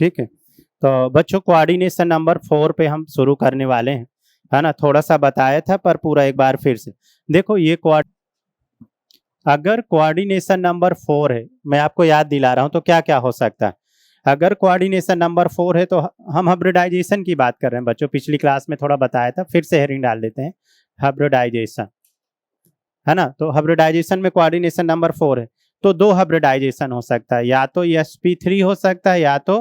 ठीक है, तो बच्चों कोऑर्डिनेशन नंबर 4 पे हम शुरू करने वाले हैं, है ना। थोड़ा सा बताया था पर पूरा एक बार फिर से देखो। ये अगर कोऑर्डिनेशन नंबर 4 है, मैं आपको याद दिला रहा हूं, तो क्या क्या हो सकता है। अगर कोऑर्डिनेशन नंबर 4 है तो हम हाइब्रिडाइजेशन की बात कर रहे हैं बच्चों, पिछली क्लास में थोड़ा बताया था, फिर से हेडिंग डाल देते हैं, हाइब्रिडाइजेशन, है ना। तो हाइब्रिडाइजेशन में कोऑर्डिनेशन नंबर 4 है, तो दो हाइब्रिडाइजेशन हो सकता है, या तो sp3 हो सकता है या तो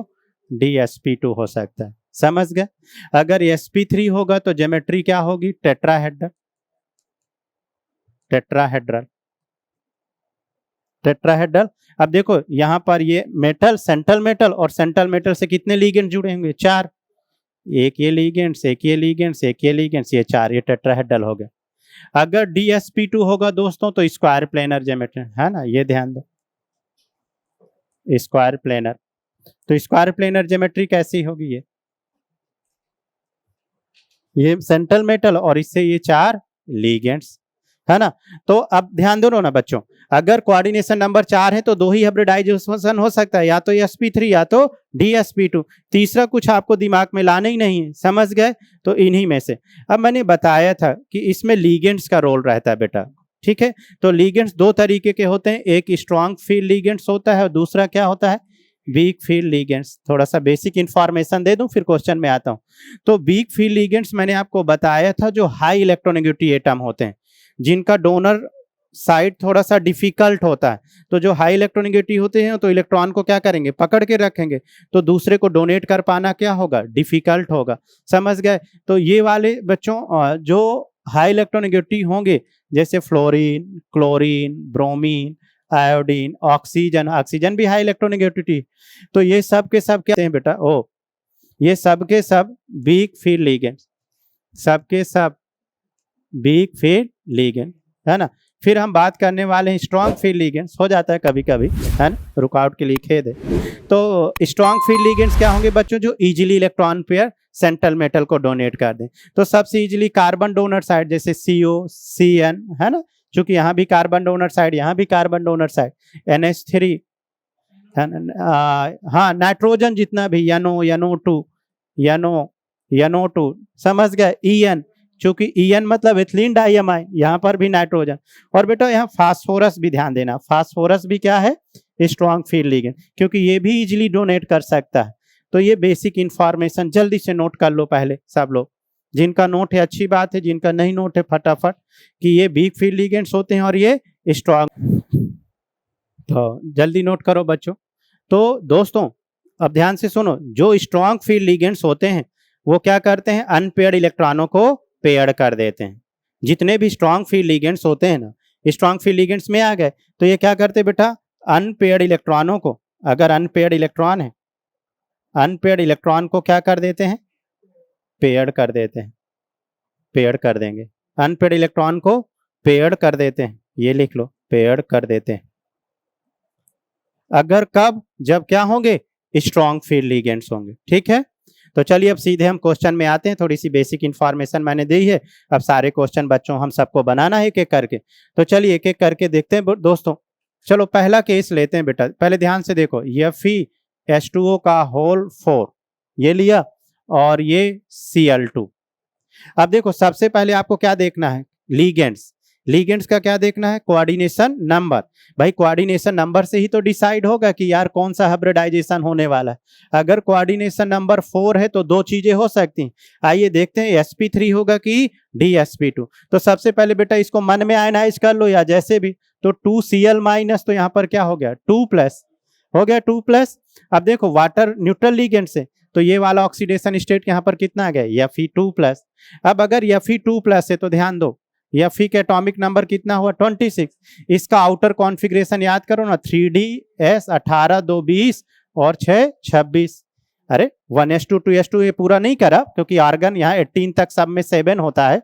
dsp2 हो सकता है। समझ गए। अगर sp3 होगा तो ज्योमेट्री क्या होगी, टेट्राहेड्रल, टेट्राहेड्रल, टेट्राहेड्रल। अब देखो यहाँ पर ये मेटल, सेंट्रल मेटल, और सेंट्रल मेटल से कितने लिगेंड जुड़े होंगे, 4। एक ये लिगेंड्स, एक ये लिगेंड्स, एक ये लिगेंड्स, ये 4, ये टेट्राहेड्रल हो गया। अगर dsp2 होगा दोस्तों तो स्क्वायर प्लेनर ज्योमेट्री, है ना, ये ध्यान दो, स्क्वायर प्लेनर। तो स्क्वायर प्लेनर ज्योमेट्री कैसी होगी, ये सेंट्रल मेटल और इससे ये 4 लिगेंड्स, है ना। तो अब ध्यान दो ना बच्चों, अगर कोऑर्डिनेशन नंबर 4 है तो दो ही हाइब्रिडाइजेशन हो सकता है, या तो sp3 या तो dsp2। तीसरा कुछ आपको दिमाग में लाना ही नहीं है, समझ गए। तो इन्हीं में से अब मैंने बताया था कि इसमें लिगेंड्स का रोल रहता है बेटा, ठीक है। तो लिगेंड्स दो तरीके के होते हैं, एक स्ट्रॉन्ग फील्ड लिगेंड्स होता है और दूसरा क्या होता है, वीक फील्ड लिगेंड्स। थोड़ा सा बेसिक इंफॉर्मेशन दे दूं फिर क्वेश्चन में आता हूं। तो वीक फील्ड लिगेंड्स मैंने आपको बताया था, जो हाई इलेक्ट्रोनेगेटिविटी एटम होते हैं, जिनका डोनर साइड थोड़ा सा डिफिकल्ट होता है। तो जो हाई इलेक्ट्रोनेगेटिव होते हैं तो इलेक्ट्रॉन को क्या करेंगे, पकड़ के रखेंगे, तो दूसरे को डोनेट कर पाना क्या होगा, डिफिकल्ट होगा। समझ गए। तो ये वाले बच्चों जो हाई इलेक्ट्रोनेगेटिव होंगे, जैसे fluorine, chlorine, bromine, iodine, oxygen, oxygen भी हाई इलेक्ट्रोनेगेटिविटी, तो ये सब के सब क्या हैं बेटा, ये सब के सब वीक फील्ड लिगेंड्स, सब के सब वीक फील्ड लिगेंड, है ना। फिर हम बात करने वाले हैं स्ट्रॉन्ग फील्ड लिगेंड्स, हो जाता है कभी कभी, है ना, रुकावट के लिए खेद है। तो स्ट्रॉन्ग फील्ड लिगेंड्स क्या होंगे बच्चों, जो easily electron pair central metal को डोनेट कर दें। तो सबसे इजीली कार्बन डोनर साइड, जैसे CO, CN, है ना, चूंकि यहाँ भी कार्बन डोनर साइड, यहाँ भी कार्बन डोनर साइड, NH3, हाँ, नाइट्रोजन जितना भी, NO2, NO2, समझ गए। EN, चूंकि EN मतलब एथिलीन डाइअमाइन, यहाँ पर भी नाइट्रोजन। और बेटा यहाँ फास्फोरस भी ध्यान देना, फास्फोरस भी क्या है, स्ट्रॉन्ग फील्ड लिगेंड, क्योंकि ये भी इजीली डोनेट कर सकता है। तो ये बेसिक इंफॉर्मेशन जल्दी से नोट कर लो पहले सब लोग, जिनका नोट है अच्छी बात है, जिनका नहीं नोट है फटाफट, कि ये वीक फील्ड लिगेंड्स होते हैं और ये स्ट्रॉन्ग, तो जल्दी नोट करो बच्चों। तो दोस्तों अब ध्यान से सुनो, जो स्ट्रॉन्ग फील्ड लिगेंड्स होते हैं वो क्या करते हैं, अनपेयर्ड इलेक्ट्रॉनों को पेयर्ड कर देते हैं। जितने भी स्ट्रॉन्ग फील्ड लिगेंड्स होते हैं ना, स्ट्रॉन्ग फील्ड लिगेंड्स में आ गए, तो ये क्या करते हैं बेटा, अनपेयर्ड इलेक्ट्रॉनों को, अगर अनपेयर्ड इलेक्ट्रॉन है, अनपेयर्ड इलेक्ट्रॉन को क्या कर देते हैं, पेयर्ड कर देते हैं, पेयर्ड कर देंगे, अनपेयर्ड इलेक्ट्रॉन को पेयर्ड कर देते हैं, ये लिख लो, पेयर्ड कर देते हैं। अगर कब, जब क्या होंगे, स्ट्रॉन्ग फील्ड लिगेंड्स होंगे, ठीक है। तो चलिए अब सीधे हम क्वेश्चन में आते हैं, थोड़ी सी बेसिक इंफॉर्मेशन मैंने दी है, अब सारे क्वेश्चन बच्चों हम सबको बनाना है एक एक करके। तो चलिए एक एक करके देखते हैं दोस्तों। चलो पहला केस लेते हैं बेटा, पहले ध्यान से देखो, FeH2O का होल 4 ये लिया, और ये Cl2। अब देखो सबसे पहले आपको क्या देखना है, लिगेंड्स, लिगेंड्स का क्या देखना है, कोऑर्डिनेशन नंबर। भाई कोऑर्डिनेशन नंबर से ही तो डिसाइड होगा कि यार कौन सा हाइब्रिडाइजेशन होने वाला है। अगर कोऑर्डिनेशन नंबर 4 है तो दो चीजें हो सकती हैं, आइए देखते हैं, sp3 होगा कि dsp2। तो सबसे पहले बेटा इसको मन में आयनाइज कर लो या जैसे भी, तो 2Cl-, तो यहाँ पर क्या हो गया, 2+, हो गया 2+। अब देखो वाटर न्यूट्रल लिगेंड से, तो ये वाला ऑक्सीडेशन स्टेट यहाँ पर कितना आ गया, Fe2+। अब अगर Fe2+ है तो ध्यान दो, Fe के एटॉमिक नंबर कितना हुआ, 26। इसका आउटर कॉन्फ़िगरेशन याद करो ना, 3ds, 18, 2, 20 और 6, 26। अरे 1s2 2s2 ये पूरा नहीं करा, क्योंकि आर्गन यहाँ 18 तक सब में 7 होता है।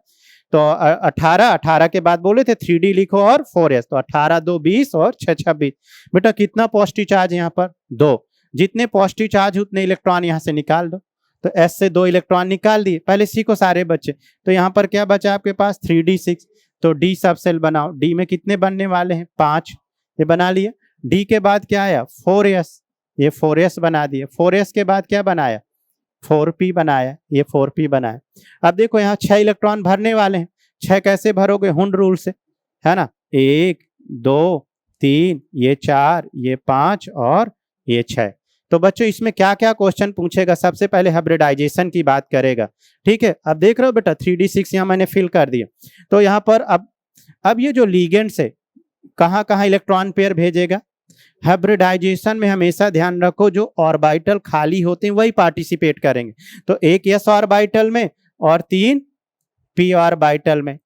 तो 18 के बाद बोले थे 3d लिखो और 4s, तो 18, 2, 20 और 6, 26। बेटा कितना पॉजिटिव चार्ज यहाँ पर, 2। जितने पॉजिटिव चार्ज उतने इलेक्ट्रॉन यहाँ से निकाल दो, तो S से 2 इलेक्ट्रॉन निकाल दिए। पहले C को सारे बच्चे, तो यहाँ पर क्या बचा आपके पास, 3d6, तो D सब सेल बनाओ। D में कितने बनने वाले हैं, 5, ये बना लिए। D के बाद क्या आया, 4s, ये 4s बना दिए, 4s के बाद क्या बनाया, 4p बनाया, ये 4p बनाया। अब देखो यहाँ 6 इलेक्ट्रॉन भरने वाले हैं, 6 कैसे भरोगे, हुंड रूल से, है ना, 1 2 3, ये 4, ये 5 और ये 6। तो बच्चों इसमें क्या क्या क्वेश्चन पूछेगा, सबसे पहले हाइब्रिडाइजेशन की बात करेगा, ठीक है। अब देख रहे हो बेटा 3d6 यहाँ मैंने फिल कर दिया। तो यहाँ पर अब ये जो लिगेंड्स है कहाँ कहाँ इलेक्ट्रॉन पेयर भेजेगा, हाइब्रिडाइजेशन में हमेशा ध्यान रखो जो ऑर्बिटल खाली होते हैं वही पार्टिसिपेट करेंगे। तो एक s ऑर्बिटल में और 3 p ऑर्बिटल में।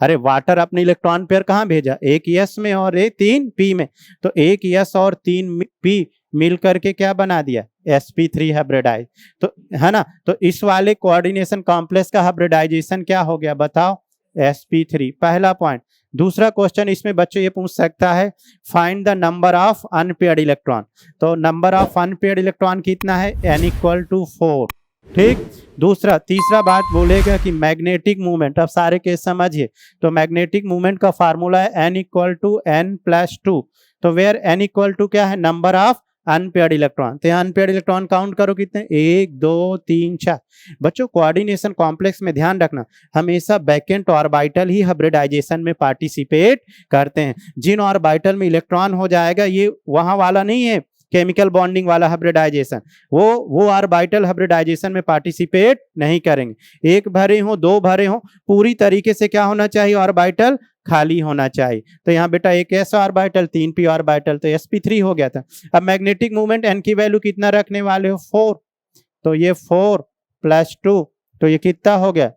अरे वाटर अपने इलेक्ट्रॉन पेयर कहाँ भेजा, एक s में और एक 3 p में। तो एक s और 3 p मिल करके क्या बना दिया, sp3 हाइब्रिडाइज। तो है ना, तो इस वाले कोऑर्डिनेशन कॉम्प्लेक्स का हाइब्रिडाइजेशन क्या हो गया बताओ, sp3, पहला पॉइंट। दूसरा क्वेश्चन इसमें बच्चों ये पूछ सकता है, find the number of unpaired electron. तो नंबर ऑफ अनपेयर्ड इलेक्ट्रॉन कितना है, n = 4, ठीक। तीसरा बात बोलेगा कि मैग्नेटिक मूवमेंट, अब सारे केस समझिए। तो मैग्नेटिक मूवमेंट का फार्मूला है n = n+2। तो वेयर n = क्या है, नंबर ऑफ अनपेयर्ड इलेक्ट्रॉन। तो अनपेयर्ड इलेक्ट्रॉन काउंट करो कितने, 1 2 3 4। बच्चों कोऑर्डिनेशन कॉम्प्लेक्स में ध्यान रखना, हमेशा वैकेंट ऑर्बिटल ही हाइब्रिडाइजेशन में पार्टिसिपेट करते हैं। जिन ऑर्बिटल में इलेक्ट्रॉन हो जाएगा, ये वहां वाला नहीं है केमिकल बॉन्डिंग वाला हाइब्रिडाइजेशन, वो ऑर्बिटल हाइब्रिडाइजेशन में पार्टिसिपेट नहीं करेंगे। एक भरे हो, दो भरे हो, पूरी तरीके से क्या होना चाहिए, ऑर्बिटल खाली होना चाहिए। तो यहाँ बेटा एक s ऑर्बिटल, 3 p ऑर्बिटल, तो sp3 हो गया था। अब मैग्नेटिक मूवमेंट n की वैल्यू कितना रखने वाले हो, 4। तो ये 4 + 2, तो ये कितना हो गया,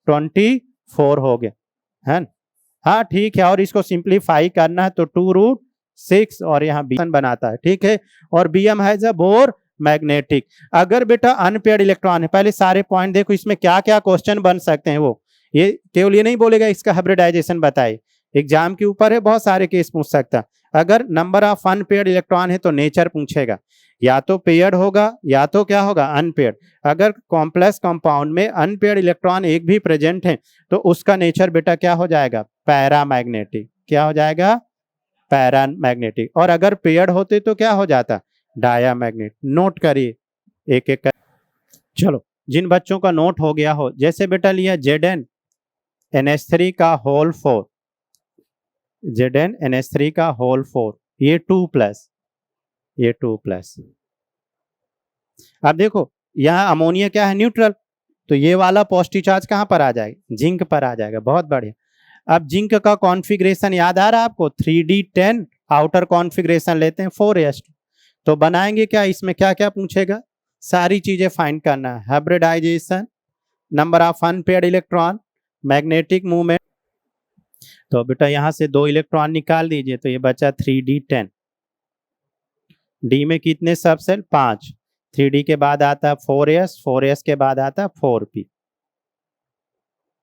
24 हो गया, है ना। हाँ ठीक है, और इसको सिंप्लीफाई करना है तो 2√6 और यहाँ bm बनाता है, ठीक है। और bm has a bore magnetic. अगर बेटा अनपेयर्ड इलेक्ट्रॉन है, पहले सारे पॉइंट देखो इसमें क्या क्या क्वेश्चन बन सकते हैं। वो ये केवल ये नहीं बोलेगा इसका हाइब्रिडाइजेशन बताइए, एग्जाम के ऊपर है, बहुत सारे केस पूछ सकता। अगर नंबर ऑफ अनपेयर्ड इलेक्ट्रॉन है तो नेचर पूछेगा, या तो पेयर्ड होगा या तो क्या होगा, अनपेयर्ड। अगर कॉम्प्लेक्स कंपाउंड में अनपेयर्ड इलेक्ट्रॉन एक भी प्रेजेंट है तो उसका नेचर बेटा क्या हो जाएगा, पैरामैग्नेटिक। क्या हो जाएगा, पैरामैग्नेटिक। और अगर पेयर्ड होते तो क्या हो जाता, डायामैग्नेट। नोट करिए एक एक कर। चलो जिन बच्चों का नोट हो गया हो, जैसे बेटा लिया ZnNH3 का होल 4, ZnNH3 का होल 4, ये 2+, ये 2+। अब देखो यहाँ अमोनिया क्या है, न्यूट्रल, तो ये वाला पॉजिटिव चार्ज कहाँ पर आ जाएगा, जिंक पर आ जाएगा। बहुत बढ़िया। अब जिंक का कॉन्फ़िगरेशन याद आ रहा है आपको, 3d10 आउटर कॉन्फ़िगरेशन लेते हैं 4s2। तो बनाएंगे क्या, इसमें क्या क्या पूछेगा, सारी चीजें फाइंड करना है, hybridisation, number of unpaired electron, magnetic movement. तो बेटा यहां से 2 इलेक्ट्रॉन निकाल दीजिए, तो ये बचा 3d10। डी में कितने सब सेल, 5। 3d के बाद आता है 4s, 4s के बाद आता है 4p,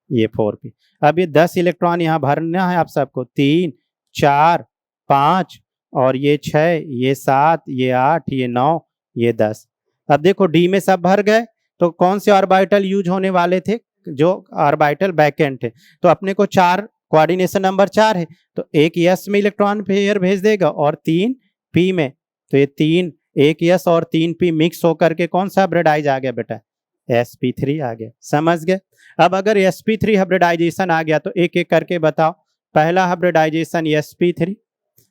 ये 4p। अब ये 10 इलेक्ट्रॉन यहाँ भरना है आप सबको, 3 4 5 और ये 6, ये 7, ये 8, ये 9, ये 10। अब देखो डी में सब भर गए, तो कौन से ऑर्बिटल यूज होने वाले थे, जो ऑर्बिटल वैकेंट है। तो अपने को 4, कोऑर्डिनेशन नंबर 4 है, तो एक s में इलेक्ट्रॉन पेयर भेज देगा और 3 p में। तो ये 3, एक s और 3 p मिक्स होकर के कौन सा हाइब्रिडाइज आ गया बेटा, sp3 आ गया। समझ गए। अब अगर sp3 हाइब्रिडाइजेशन आ गया तो एक एक करके बताओ। पहला हाइब्रिडाइजेशन sp3,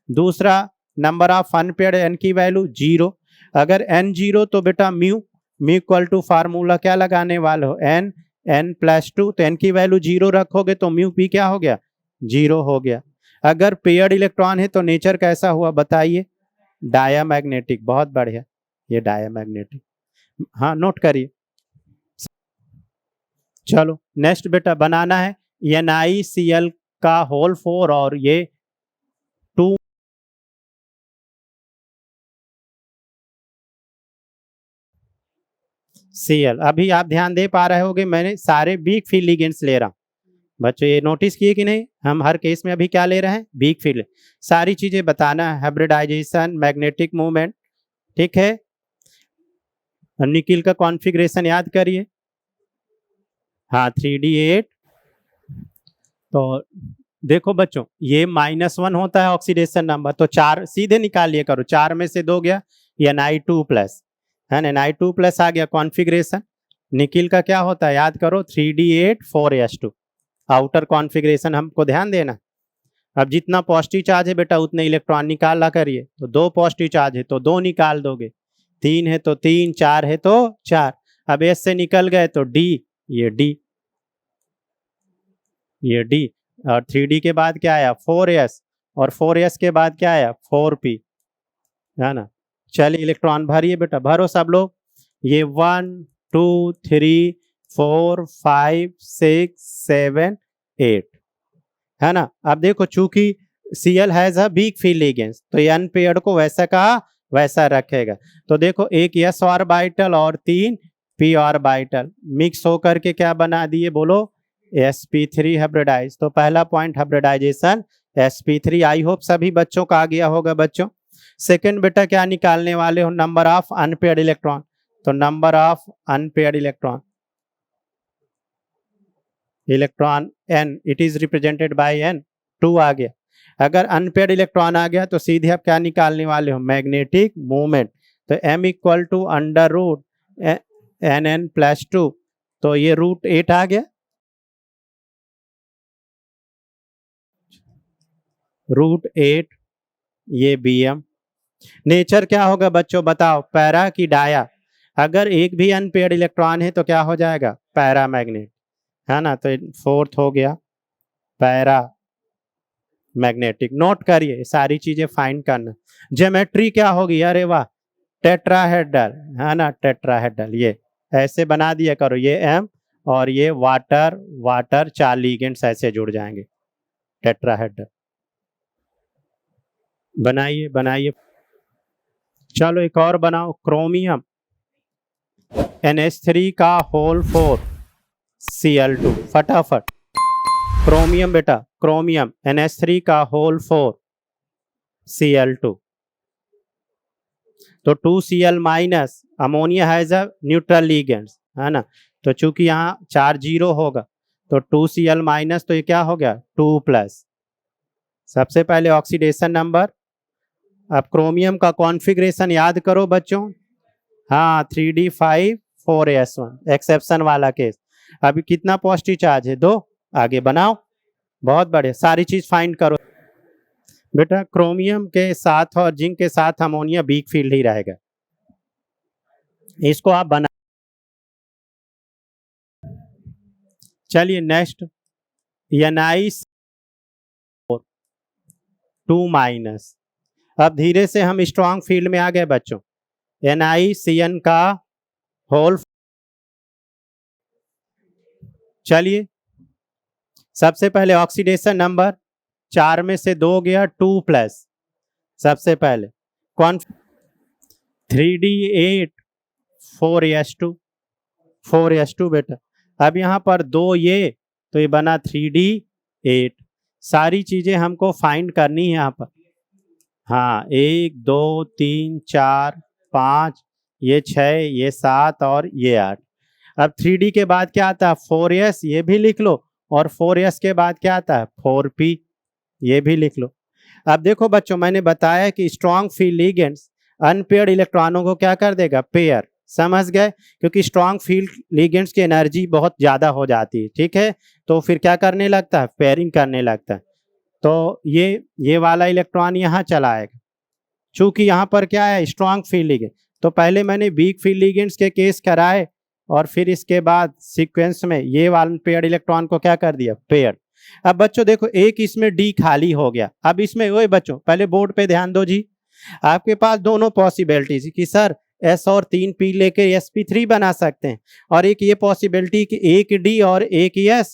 दूसरा नंबर ऑफ अनपेयर्ड n की वैल्यू 0। अगर n 0 तो बेटा म्यू = फार्मूला क्या लगाने वाले हो, n+2। तो n की वैल्यू 0 रखोगे तो म्यू p क्या हो गया, 0 हो गया। अगर पेयर्ड इलेक्ट्रॉन है तो नेचर कैसा हुआ बताइए, डायामैग्नेटिक। बहुत बढ़िया, ये डायामैग्नेटिक। हाँ नोट करिए। चलो नेक्स्ट बेटा बनाना है NiCl का होल 4 और ये 2 Cl। अभी आप ध्यान दे पा रहे होगे, मैंने सारे वीक फील्ड लिगेंड्स ले रहा हूं। बच्चों ये नोटिस किए कि नहीं, हम हर केस में अभी क्या ले रहे हैं, वीक फील्ड। सारी चीजें बताना है, हाइब्रिडाइजेशन, मैग्नेटिक मूवमेंट, ठीक है। निकिल का कॉन्फ़िगरेशन याद करिए, हाँ 3d8। तो देखो बच्चों ये -1 होता है ऑक्सीडेशन नंबर, तो 4 सीधे निकाल लिया करो, 4 में से 2 गया, Na2+, है ना, Na2+ आ गया कॉन्फ़िगरेशन। निकिल का क्या होता है याद करो, 3D8 4s2 आउटर कॉन्फ़िगरेशन हमको ध्यान देना। अब जितना पॉजिटिव चार्ज है बेटा उतने इलेक्ट्रॉन निकाला करिए, तो 2 पॉजिटिव चार्ज है तो 2 निकाल दोगे, 3 है तो 3, 4 है तो 4। अब S से निकल गए तो D, ये D, ये D, और 3D के बाद क्या आया 4s, और 4s के बाद क्या आया 4p, है ना। चलिए इलेक्ट्रॉन भरिए बेटा, भरो सब लोग। ये 1 2 3 4 5 6 7 8, है ना। अब देखो चूंकि Cl has a weak field ligands, तो ये अनपेयर्ड को वैसा कहा वैसा रखेगा। तो देखो एक s ऑर्बिटल और 3 p ऑर्बिटल मिक्स होकर के क्या बना दिए बोलो, sp3 हाइब्रिडाइज। तो पहला point hybridisation sp3। I hope सभी बच्चों का आ गया होगा बच्चों। सेकंड बेटा क्या निकालने वाले हो, नंबर ऑफ अनपेयर्ड इलेक्ट्रॉन। तो number of unpaired electron n, it is represented by n, 2 आ गया। अगर अनपेयर्ड इलेक्ट्रॉन आ गया तो सीधे आप क्या निकालने वाले हो, मैग्नेटिक मोमेंट। तो m equal to under root nn+2, तो ये √8 आ गया, √8, ये bm। नेचर क्या होगा बच्चों बताओ, पैरा की डाया। अगर एक भी अनपेयर्ड इलेक्ट्रॉन है तो क्या हो जाएगा, पैरा मैग्नेट, है ना। तो फोर्थ हो गया पैरा मैग्नेटिक। नोट करिए सारी चीजें फाइंड करना। ज्योमेट्री क्या होगी, अरे वाह, टेट्राहेड्रल, है ना, टेट्राहेड्रल। ये ऐसे बना दिया करो, ये m और ये वाटर वाटर 4 लिगेंड्स ऐसे जुड़ जाएंगे, टेट्राहेड्रल। बनाइए बनाइए, चलो एक और बनाओ, क्रोमियम NH3 का होल 4 Cl2, फटाफट। क्रोमियम बेटा, क्रोमियम NH3 का होल 4 Cl2, तो 2Cl minus, ammonia has a neutral ligands, है ना। तो चूंकि यहाँ चार्ज 0 होगा तो 2Cl माइनस, तो ये क्या हो गया 2+। सबसे पहले ऑक्सीडेशन नंबर। अब क्रोमियम का कॉन्फ़िगरेशन याद करो बच्चों, हाँ 3D5 4s1, एक्सेप्शन वाला केस। अभी कितना पॉजिटिव चार्ज है, 2। आगे बनाओ, बहुत बढ़िया, सारी चीज फाइंड करो बेटा। क्रोमियम के साथ और जिंक के साथ अमोनिया वीक फील्ड ही रहेगा, इसको आप बना। चलिए नेक्स्ट, Ni2-। अब धीरे से हम स्ट्रॉन्ग फील्ड में आ गए बच्चों। NiCN का होल, चलिए सबसे पहले ऑक्सीडेशन नंबर 4 में से 2 गया 2+। सबसे पहले कौन, 3D8 4s2 बेटा। अब यहाँ पर 2 ये, तो ये बना 3D8। सारी चीजें हमको फाइंड करनी है यहाँ पर, हाँ 1 2 3 4 5, ये 6, ये 7 और ये 8। अब 3D के बाद क्या आता है 4s, ये भी लिख लो, और 4s के बाद क्या आता है 4p, ये भी लिख लो। अब देखो बच्चों, मैंने बताया कि स्ट्रॉन्ग फील्ड लिगेंड्स अनपेयर्ड इलेक्ट्रॉनों को क्या कर देगा, पेयर। समझ गए, क्योंकि स्ट्रॉन्ग फील्ड लिगेंड्स की एनर्जी बहुत ज्यादा हो जाती है, ठीक है, तो फिर क्या करने लगता है, पेयरिंग करने लगता है। तो ये वाला इलेक्ट्रॉन यहाँ चला आएगा, चूंकि यहाँ पर क्या है स्ट्रॉन्ग फील्ड लिगेंड। तो पहले मैंने वीक फील्ड लिगेंड्स के केस कराए, और फिर इसके बाद सीक्वेंस में ये वाला पेयर्ड इलेक्ट्रॉन को क्या कर दिया, पेयर। अब बच्चों देखो, एक इसमें डी खाली हो गया। अब इसमें वही बच्चों, पहले बोर्ड पे ध्यान दो जी, आपके पास दोनों पॉसिबिलिटीज कि सर S और 3p लेके sp3 बना सकते हैं, और एक ये पॉसिबिलिटी कि एक D और एक S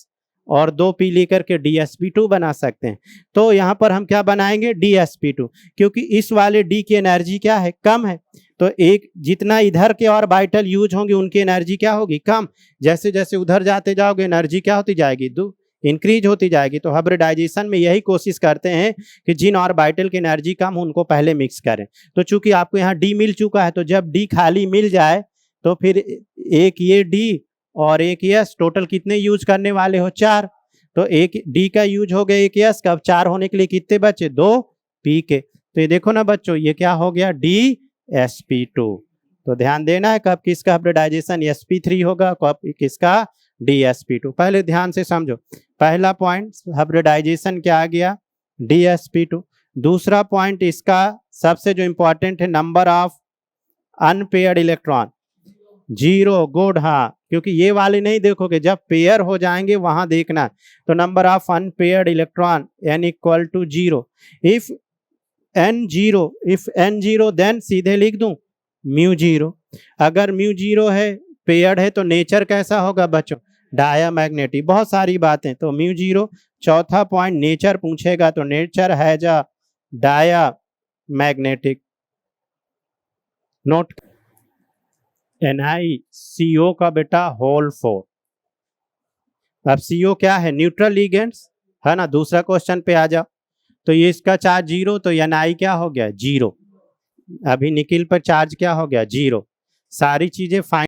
और 2p लेकर के dsp2 बना सकते हैं। तो यहाँ पर हम क्या बनाएंगे, dsp2, क्योंकि इस वाले D की एनर्जी क्या है, कम है। तो एक जितना इधर के और ऑर्बिटल यूज होंगे उनकी एनर्जी क्या होगी, कम। जैसे जैसे उधर जाते जाओगे एनर्जी क्या होती जाएगी, इंक्रीज होती जाएगी। तो हाइब्रिडाइजेशन में यही कोशिश करते हैं कि जिन ऑर्बिटल की एनर्जी कम हो उनको पहले मिक्स करें। तो चूंकि आपको यहाँ डी मिल चुका है, तो जब डी खाली मिल जाए तो फिर एक ये डी और एक यस, टोटल कितने यूज करने वाले हो, 4। तो एक डी का यूज हो गया, एक यस का, 4 होने के लिए कितने बचे, 2 पी के। तो ये देखो ना बच्चों, ये क्या हो गया, डी sp2। तो ध्यान देना है कब किसका हाइब्रिडाइजेशन sp3 होगा, कब किसका dsp2। पहले ध्यान से समझो, पहला पॉइंट हाइब्रिडाइजेशन क्या आ गया, dsp2। दूसरा पॉइंट इसका सबसे जो इंपॉर्टेंट है, number of unpaired electron 0, good. हाँ, क्योंकि ये वाले नहीं देखोगे, जब पेयर हो जाएंगे वहां देखना। तो number of unpaired electron n equal to 0। If n 0 then सीधे लिख दूं μ0। अगर μ0 है, पेयर्ड है, तो नेचर कैसा होगा बच्चों, डायामैग्नेटिक। बहुत सारी बातें, तो μ0। चौथा पॉइंट नेचर पूछेगा तो nature has a diamagnetic. Note NiCO का बेटा होल 4। अब CO क्या है, न्यूट्रल लिगेंड्स है ना। दूसरा क्वेश्चन पे आ जाओ, तो ये इसका चार्ज 0, तो Ni क्या हो गया 0। अभी निकिल पर चार्ज क्या हो गया 0। सारी चीजें फाइन।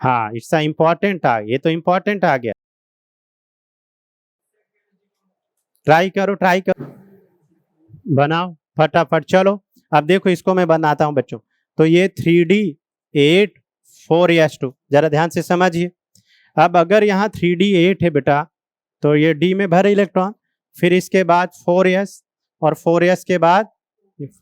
हाँ, इसका इंपॉर्टेंट ये तो इंपॉर्टेंट आ गया। ट्राई करो बनाओ फटाफट। चलो अब देखो, इसको मैं बनाता हूं बच्चों। तो ये 3D8 4s2, जरा ध्यान से समझिए। अब अगर यहाँ 3D8 है बेटा, तो ये D में भरे इलेक्ट्रॉन, फिर इसके बाद 4s, और 4s के बाद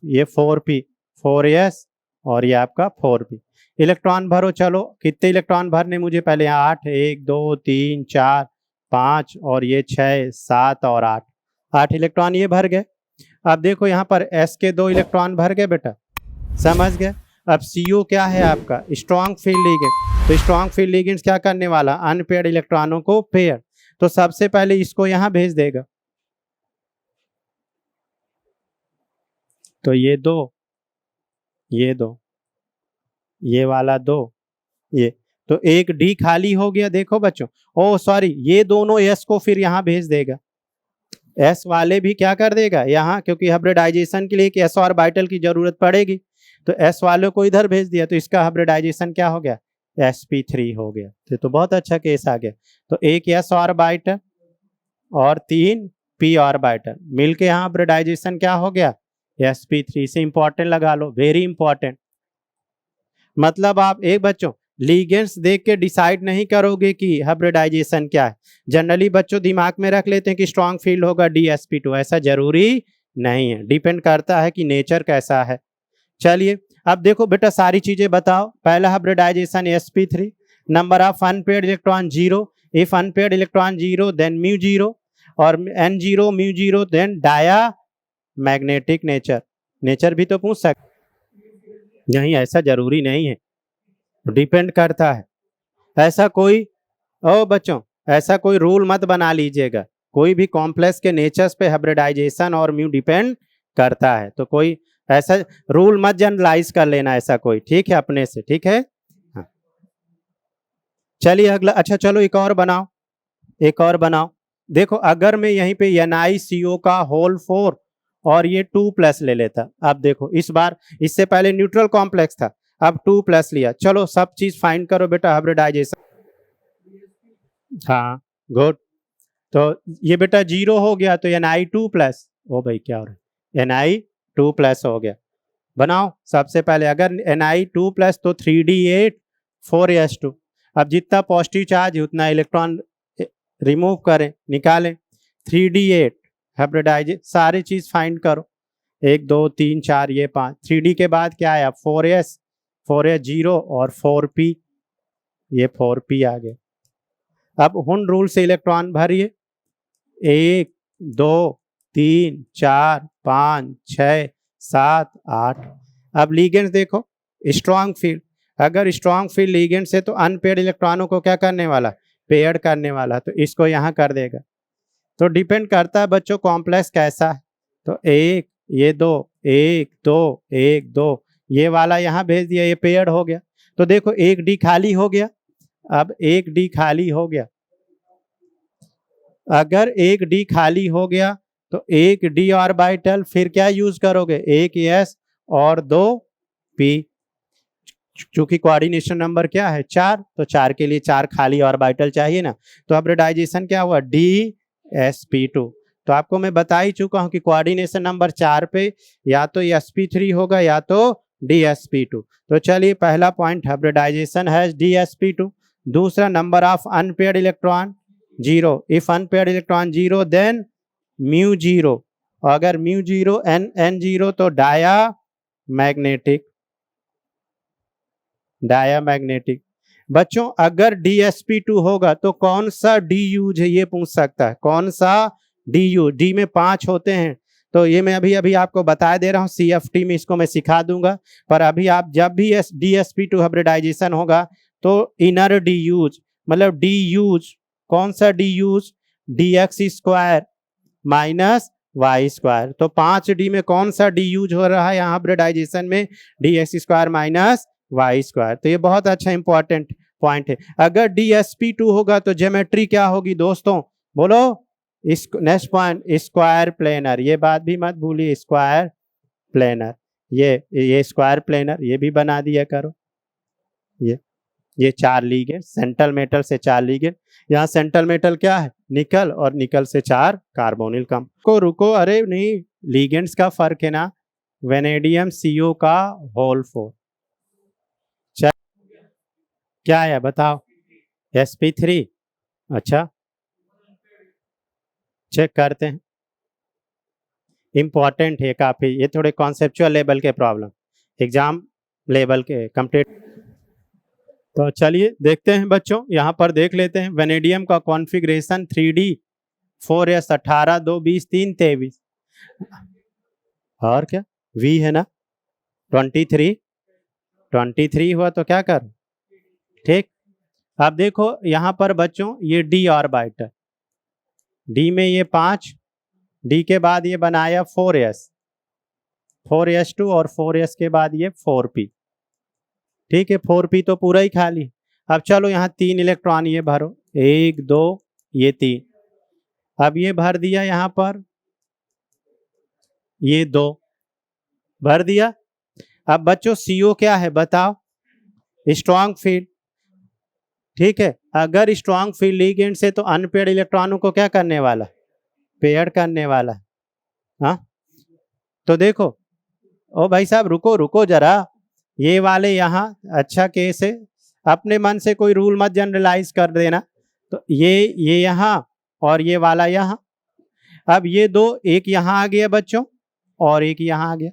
ये 4p, 4s, और ये आपका 4p। इलेक्ट्रॉन भरो। चलो कितने इलेक्ट्रॉन भरने मुझे पहले, 8, 1 2 3 4 5, और ये 6 7 और 8 इलेक्ट्रॉन ये भर गए। अब देखो यहाँ पर s के 2 इलेक्ट्रॉन भर गए बेटा, समझ गए। अब CO क्या है आपका, स्ट्रॉन्ग फील्ड लिगेंड। तो स्ट्रॉन्ग फील्ड लिगेंड क्या करने वाला, अनपेयर्ड इलेक्ट्रॉनों को पेयर। तो सबसे पहले इसको यहाँ भेज देगा, तो ये 2, ये 2, ये वाला 2, ये, तो एक D खाली हो गया। देखो बच्चों, ओ सॉरी, ये दोनों S को फिर यहाँ भेज देगा। S वाले भी क्या कर देगा यहाँ, क्योंकि हाइब्रिडाइजेशन के लिए एक s ऑर्बिटल की जरूरत पड़ेगी, तो S वालों को इधर भेज दिया, तो इसका हाइब्रिडाइजेशन क्या हो गया, sp3 हो गया। तो बहुत अच्छा केस आ गया। तो एक s ऑर्बिटल और 3 p ऑर्बिटल मिलके यहाँ हाइब्रिडाइजेशन क्या हो गया, sp3। से इंपॉर्टेंट लगा लो, वेरी इंपॉर्टेंट। मतलब आप एक बच्चों लीगेंड्स देख के डिसाइड नहीं करोगे कि हाइब्रिडाइजेशन क्या है। जनरली बच्चों दिमाग में रख लेते हैं कि स्ट्रॉन्ग फील्ड होगा dsp2, ऐसा जरूरी नहीं है, डिपेंड करता है कि नेचर कैसा है। चलिए अब देखो बेटा, सारी चीजें बताओ। पहला hybridization sp3, number of unpaired electron 0, if unpaired electron 0 then μ0, और n0 μ0 then diamagnetic nature. Nature भी तो पूछ सकते नहीं, ऐसा जरूरी नहीं है, डिपेंड करता है। ऐसा कोई, ओ बच्चों, ऐसा कोई रूल मत बना लीजिएगा। कोई भी कॉम्प्लेक्स के नेचर्स पे हाइब्रिडाइजेशन और म्यू डिपेंड करता है, तो कोई ऐसा रूल मत जनरलाइज कर लेना ऐसा कोई, ठीक है, अपने से, ठीक है। हाँ। चलिए अगला, अच्छा चलो एक और बनाओ, एक और बनाओ। देखो अगर मैं यहीं पे NiCO का होल 4 और ये 2+ ले लेता, अब देखो इस बार, इससे पहले न्यूट्रल कॉम्प्लेक्स था, अब 2+ लिया। चलो सब चीज फाइंड करो बेटा, हाइब्रिडाइजेशन। हाँ गुड। तो ये बेटा 0 हो गया, तो Ni2+, ओ भाई क्या हो रहा है, Ni2+ हो गया। बनाओ सबसे पहले, अगर Ni2+ तो 3D8 4s2। अब जितना पॉजिटिव चार्ज है उतना इलेक्ट्रॉन रिमूव करें, निकालें। 3D8 हाइब्रिडाइज, सारी चीज फाइंड करो, 1 2 3 4 ये 5। 3D के बाद क्या आया, 4s 0 और 4p, ये 4p आ गए। अब हुन रूल से इलेक्ट्रॉन भरिए, 1 2 3 4 5 6 7 8। अब लीगेंड्स देखो, स्ट्रॉन्ग फील्ड, अगर स्ट्रॉन्ग फील्ड लीगेंड से तो अनपेयर्ड इलेक्ट्रॉनों को क्या करने वाला, पेयर्ड करने वाला, तो इसको यहाँ कर देगा। तो डिपेंड करता है बच्चों कॉम्प्लेक्स कैसा है। तो 1 ये 2 1 2 1 2, ये वाला यहाँ भेज दिया, ये पेयर्ड हो गया। तो देखो एक D खाली हो गया। अब एक D खाली हो गया, अगर एक D खाली हो गया तो एक D ऑर्बिटल फिर क्या यूज करोगे, एक S और 2 P। चूंकि कोऑर्डिनेशन नंबर क्या है 4, तो 4 के लिए 4 खाली ऑर्बिटल चाहिए ना, तो हाइब्रिडाइजेशन क्या हुआ dsp2। तो आपको मैं बता ही चुका हूं कि कोऑर्डिनेशन नंबर 4 पे या तो sp3 होगा या तो dsp2। तो चलिए पहला पॉइंट हाइब्रिडाइजेशन है dsp2। दूसरा number of unpaired electron 0, if unpaired electron 0 then mu 0, अगर म्यू 0 n 0 तो डायामैग्नेटिक। बच्चों अगर dsp2 होगा तो कौन सा डी यूज है ये पूछ सकता है, कौन सा डी यूज, डी में 5 होते हैं। तो ये मैं अभी अभी आपको बता दे रहा हूँ, CFT में इसको मैं सिखा दूंगा। पर अभी आप जब भी dsp2 हाइब्रिडाइजेशन होगा तो इनर डी यूज, मतलब डी यूज कौन सा D use, dx² minus y²। तो 5D में कौन सा डी यूज हो रहा है यहाँ हाइब्रिडाइजेशन में, dx² माइनस y²। तो ये बहुत अच्छा इंपॉर्टेंट पॉइंट है। अगर dsp2 होगा तो ज्योमेट्री क्या होगी दोस्तों, बोलो। इस नेक्स्ट पॉइंट स्क्वायर प्लेनर, ये बात भी मत भूलिए, स्क्वायर प्लेनर। ये स्क्वायर प्लेनर ये भी बना दिया करो। ये 4 लिगेंड, सेंट्रल मेटल से 4 लिगेंड। यहाँ सेंट्रल मेटल क्या है, निकल, और निकल से 4 कार्बोनिल कम। रुको, अरे नहीं, लिगेंड्स का फर्क है ना, वेनेडियम CO का होल 4 क्या है बताओ, sp3। अच्छा चेक करते हैं, इंपॉर्टेंट है काफी, ये थोड़े कॉन्सेप्चुअल लेवल के प्रॉब्लम, एग्जाम लेवल के कंप्लीट। तो चलिए देखते हैं बच्चों, यहाँ पर देख लेते हैं वेनेडियम का कॉन्फ़िगरेशन 3D 4s 18 2 20 3 23, और क्या V है ना 23 हुआ, तो क्या कर, ठीक। अब देखो यहाँ पर बच्चों ये D ऑर्बिटल, D में ये 5, D के बाद ये बनाया 4s2 और 4s के बाद ये 4p, ठीक है। 4p तो पूरा ही खाली। अब चलो यहाँ 3 इलेक्ट्रॉन ये भरो, 1 2 ये 3, अब ये भर दिया यहाँ पर, ये 2 भर दिया। अब बच्चों CO क्या है बताओ, स्ट्रॉन्ग फील्ड, ठीक है। अगर स्ट्रॉन्ग फील्ड लिगेंड से तो अनपेयर्ड इलेक्ट्रॉनों को क्या करने वाला, पेयर करने वाला। हाँ तो देखो, ओ भाई साहब रुको जरा, ये वाले यहाँ अच्छा केस है, अपने मन से कोई रूल मत जनरलाइज कर देना। तो ये यहाँ और ये वाला यहाँ, अब ये 2, एक यहाँ आ गया बच्चों और एक यहाँ आ गया,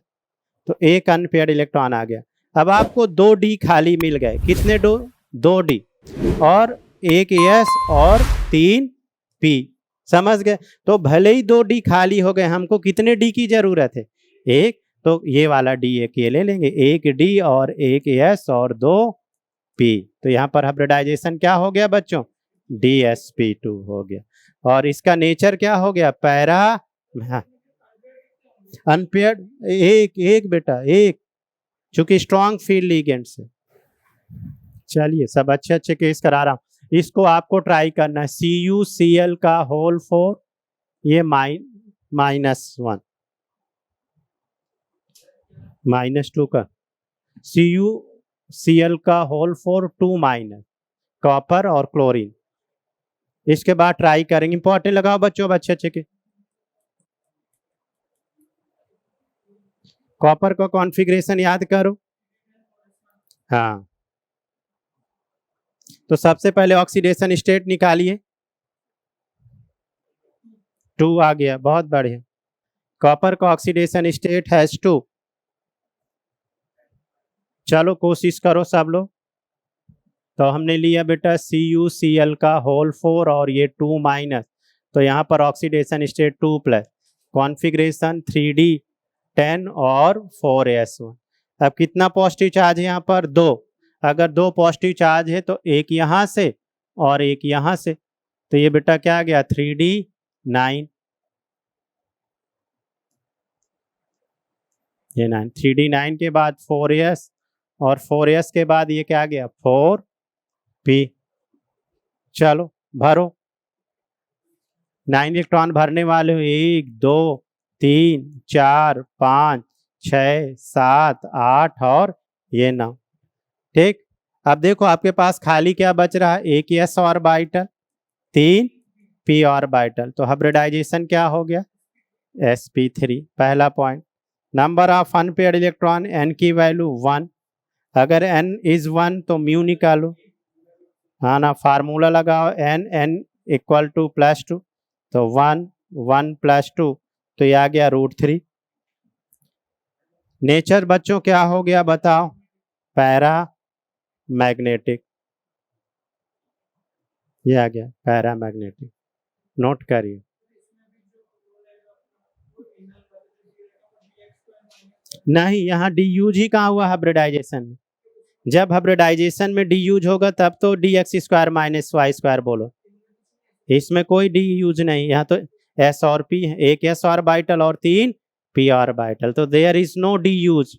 तो एक अनपेयर्ड इलेक्ट्रॉन आ गया। अब आपको 2D खाली मिल गए, कितने 2D, और एक S और 3P, समझ गए। तो भले ही 2D खाली हो गए, हमको कितने D की जरूरत है, एक, तो ये वाला D एक ये ले लेंगे, एक D और एक S और 2P। तो यहाँ पर हाइब्रिडाइजेशन क्या हो गया बच्चों, dsp2 हो गया। और इसका नेचर क्या हो गया, पैरा, अनपेयर्ड, एक बेटा एक, चूंकि स्ट्रॉन्ग फील्ड लिगेंड से। चलिए सब अच्छे केस करा रहा हूं, इसको आपको ट्राई करना है। CuCl का होल 4 ये -1 -2 का, CuCl का होल 4 2- कॉपर और क्लोरीन। इसके बाद ट्राई करेंगे, इंपॉर्टेंट लगाओ बच्चों अच्छे के। कॉपर का कॉन्फ़िगरेशन याद करो, हाँ। तो सबसे पहले ऑक्सीडेशन स्टेट निकालिए, 2 आ गया, बहुत बढ़िया। कॉपर का ऑक्सीडेशन स्टेट है 2। चलो कोशिश करो सब लोग। तो हमने लिया बेटा CuCl का होल 4 और ये 2-, तो यहाँ पर ऑक्सीडेशन स्टेट 2+, कॉन्फ़िगरेशन 3D 10 और 4s1। अब कितना पॉजिटिव चार्ज है यहाँ पर, 2। अगर 2 पॉजिटिव चार्ज है तो एक यहाँ से और एक यहाँ से, तो ये बेटा क्या आ गया 3D 9, ये 9, 3D 9 के बाद 4s और 4s के बाद ये क्या आ गया 4p। चलो भरो, 9 इलेक्ट्रॉन भरने वाले हो, 1 2 3 4 5 6 7 8 और ये 9। ठीक। अब देखो आपके पास खाली क्या बच रहा है, एक s ऑर्बिटल, 3 p ऑर्बिटल, तो हाइब्रिडाइजेशन क्या हो गया, sp3, पहला point. Number of unpaired electron n की वैल्यू 1, अगर n इज 1 तो म्यू निकालो, हाँ ना, फार्मूला लगाओ, n इक्वल टू +2, तो 1 1 +2, तो ये आ गया √3। नेचर बच्चों क्या हो गया बताओ, पैरा मैग्नेटिक, ये आ गया पैरा मैग्नेटिक, नोट करिए। नहीं, यहाँ डी यूज ही कहाँ हुआ हाइब्रिडाइजेशन में, जब हाइब्रिडाइजेशन में डी यूज होगा तब तो dx² - y² बोलो, इसमें कोई डी यूज नहीं, यहाँ तो s और p है, एक s ऑर्बिटल और 3 p ऑर्बिटल, तो there is no D use.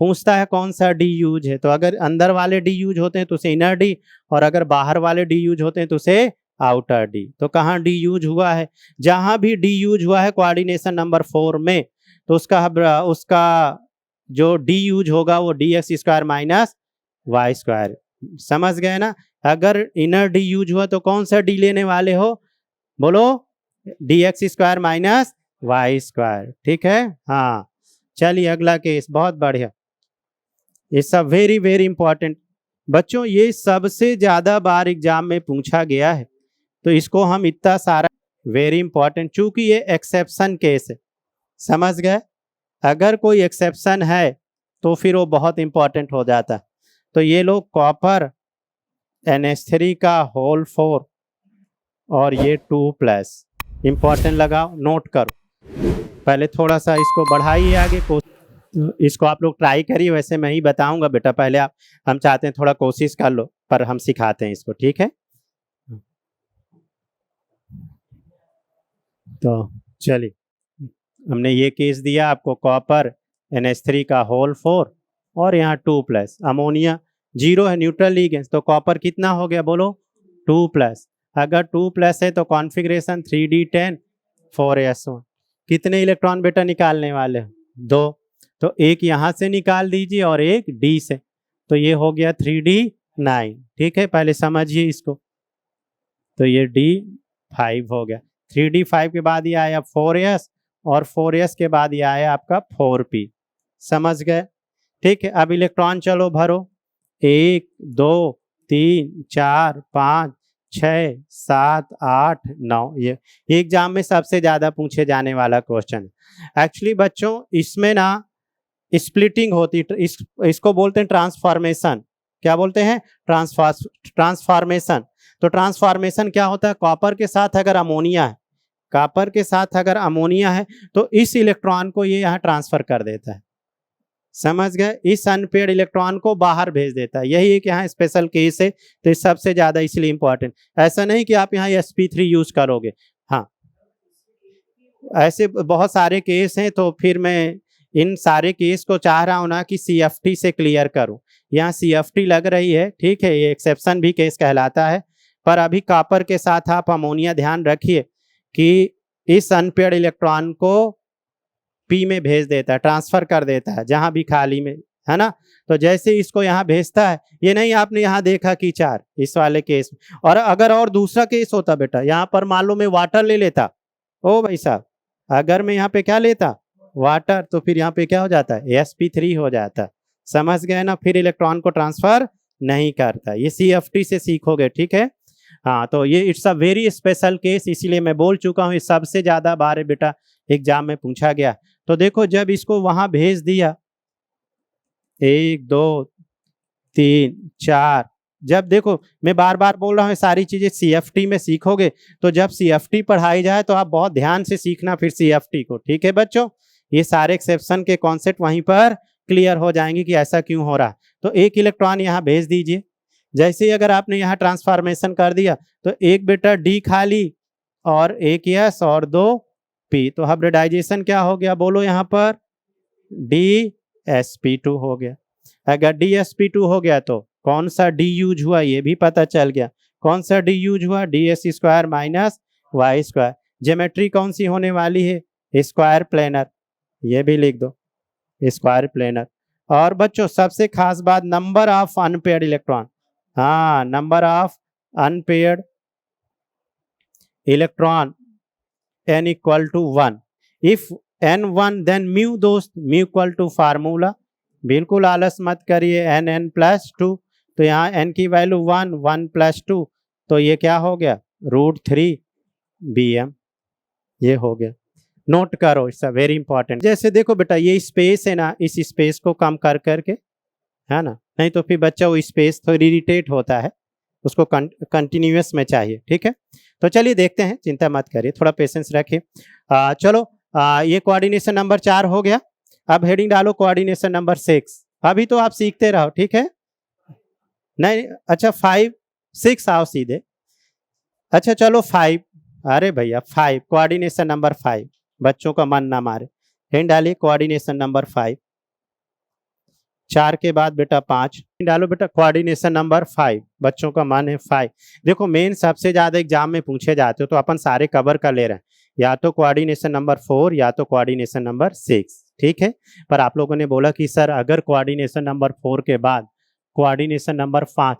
पूछता है कौन सा डी यूज है, तो अगर अंदर वाले डी यूज होते हैं तो उसे इनर डी, और अगर बाहर वाले डी यूज होते हैं तो उसे आउटर डी। तो कहाँ डी यूज हुआ है, जहां भी डी यूज हुआ है कोऑर्डिनेशन नंबर 4 में, तो उसका जो डी यूज होगा वो dx² - y², समझ गए ना। अगर इनर डी यूज हुआ तो कौन सा डी लेने वाले हो, बोलो, dx² - y², ठीक है। हाँ, चलिए अगला केस, बहुत बढ़िया, ये सब वेरी वेरी इंपॉर्टेंट बच्चों, ये सबसे ज्यादा बार एग्जाम में पूछा गया है, तो इसको हम इतना सारा, वेरी इंपॉर्टेंट, चूंकि ये एक्सेप्शन केस है, समझ गए। अगर कोई एक्सेप्शन है तो फिर वो बहुत इंपॉर्टेंट हो जाता। तो ये लोग कॉपर NH3 का होल 4 और ये 2+, इंपॉर्टेंट लगाओ, नोट करो। पहले थोड़ा सा इसको बढ़ाइए आगे, इसको आप लोग ट्राई करिए, वैसे मैं ही बताऊंगा बेटा, पहले हम चाहते हैं थोड़ा कोशिश कर लो, पर हम सिखाते हैं इसको, ठीक है। तो चलिए, हमने ये केस दिया आपको, कॉपर NH3 का होल 4 और यहाँ 2+, अमोनिया 0 है, न्यूट्रल लिगेंड्स, तो कॉपर कितना हो गया बोलो, 2+, अगर 2+ है तो कॉन्फ़िगरेशन 3d10 4s1, कितने इलेक्ट्रॉन बेटा निकालने वाले हो, 2, तो एक यहाँ से निकाल दीजिए और एक डी से, तो ये हो गया 3d9, ठीक है, पहले समझिए इसको, तो ये d5 हो गया, 3d5 के बाद ये आया 4s, और 4s के बाद ये आया आपका 4p, समझ गए, ठीक है। अब इलेक्ट्रॉन चलो भरो, 1 2 3 4 5 6 7 8 9, ये एग्जाम में सबसे ज्यादा पूछे जाने वाला क्वेश्चन है। एक्चुअली बच्चों इसमें ना स्प्लिटिंग होती, इसको बोलते हैं ट्रांसफॉर्मेशन, क्या बोलते हैं, ट्रांसफॉर्मेशन। तो ट्रांसफॉर्मेशन क्या होता है, कॉपर के साथ अगर अमोनिया है, कॉपर के साथ अगर अमोनिया है तो इस इलेक्ट्रॉन को ये यहाँ ट्रांसफर कर देता है, समझ गए, इस अनपेयर्ड इलेक्ट्रॉन को बाहर भेज देता है, यही एक यहाँ स्पेशल केस है, तो इस सबसे ज्यादा इसलिए इंपॉर्टेंट, ऐसा नहीं कि आप यहाँ sp3 यूज करोगे, हाँ ऐसे बहुत सारे केस हैं, तो फिर मैं इन सारे केस को चाह रहा हूँ ना कि CFT से क्लियर करूँ, यहाँ CFT लग रही है, ठीक है, ये एक्सेप्शन भी केस कहलाता है, पर अभी कॉपर के साथ आप अमोनिया ध्यान रखिए कि इस अनपेयर्ड इलेक्ट्रॉन को P में भेज देता है, ट्रांसफर कर देता है जहां भी खाली में, है ना, तो जैसे इसको यहाँ भेजता है, ये नहीं आपने यहाँ देखा कि 4 इस वाले केस में, और अगर और दूसरा केस होता बेटा, यहाँ पर मान लो मैं वाटर ले लेता, ओ भाई साहब, अगर मैं यहाँ पे क्या लेता, वाटर, तो फिर यहाँ पे क्या हो जाता है, sp3 हो जाता, समझ गए ना, फिर इलेक्ट्रॉन को ट्रांसफर नहीं करता, ये CFT से सीखोगे, ठीक है। हाँ, तो ये it's a very special case, इसीलिए मैं बोल चुका हूँ, सबसे ज्यादा बार बेटा एग्जाम में पूछा गया। तो देखो जब इसको वहां भेज दिया, 1 2 3 4, जब देखो मैं बार बार बोल रहा हूँ सारी चीजें CFT में सीखोगे, तो जब CFT पढ़ाई जाए तो आप बहुत ध्यान से सीखना फिर CFT को, ठीक है बच्चों, ये सारे एक्सेप्शन के कॉन्सेप्ट वहीं पर क्लियर हो जाएंगे कि ऐसा क्यों हो रहा है। तो एक इलेक्ट्रॉन यहाँ भेज दीजिए, जैसे ही अगर आपने यहाँ ट्रांसफॉर्मेशन कर दिया तो एक बेटा डी खाली और एक s और 2 p, तो हाइब्रिडाइजेशन क्या हो गया बोलो, यहाँ पर dsp2 हो गया। अगर dsp2 हो गया तो कौन सा डी यूज हुआ ये भी पता चल गया, कौन सा डी यूज हुआ, ds² - y², ज्योमेट्री कौन सी होने वाली है, स्क्वायर प्लेनर, ये भी लिख दो, स्क्वायर प्लेनर। और बच्चों सबसे खास बात, नंबर ऑफ अनपेयर्ड इलेक्ट्रॉन, हाँ number of unpaired electron n equal to 1, if n 1 then mu, दोस्त म्यू इक्वल टू फार्मूला, बिल्कुल आलस मत करिए, n प्लस 2, तो यहाँ n की वैल्यू 1, 1 प्लस 2, तो ये क्या हो गया √3 bm, ये हो गया। नोट करो, इट्स अ वेरी इंपॉर्टेंट। जैसे देखो बेटा ये स्पेस है ना, इस स्पेस को कम कर करके, है ना, नहीं तो फिर बच्चा वो स्पेस थोड़ी इरिटेट होता है, उसको कंटिन्यूअस में चाहिए, ठीक है। तो चलिए देखते हैं, चिंता मत करिए, थोड़ा पेशेंस रखिए। चलो ये कोऑर्डिनेशन नंबर 4 हो गया। अब हेडिंग डालो कोऑर्डिनेशन नंबर 6। अभी तो आप सीखते रहो, ठीक है। नहीं अच्छा 5 6 आओ सीधे। अच्छा चलो 5, अरे भैया 5, कोऑर्डिनेशन नंबर 5, बच्चों का मन ना मारे। हेडिंग डालिए कोऑर्डिनेशन नंबर 5। 4 के बाद बेटा 5 डालो बेटा, कोऑर्डिनेशन नंबर 5, बच्चों का मन है 5। देखो मेन सबसे ज्यादा एग्जाम में पूछे जाते हो, तो अपन सारे कवर कर ले रहे हैं, या तो कोऑर्डिनेशन नंबर 4 या तो कोऑर्डिनेशन नंबर 6, ठीक है। पर आप लोगों ने बोला कि सर अगर कोऑर्डिनेशन नंबर 4 के बाद कोऑर्डिनेशन नंबर 5,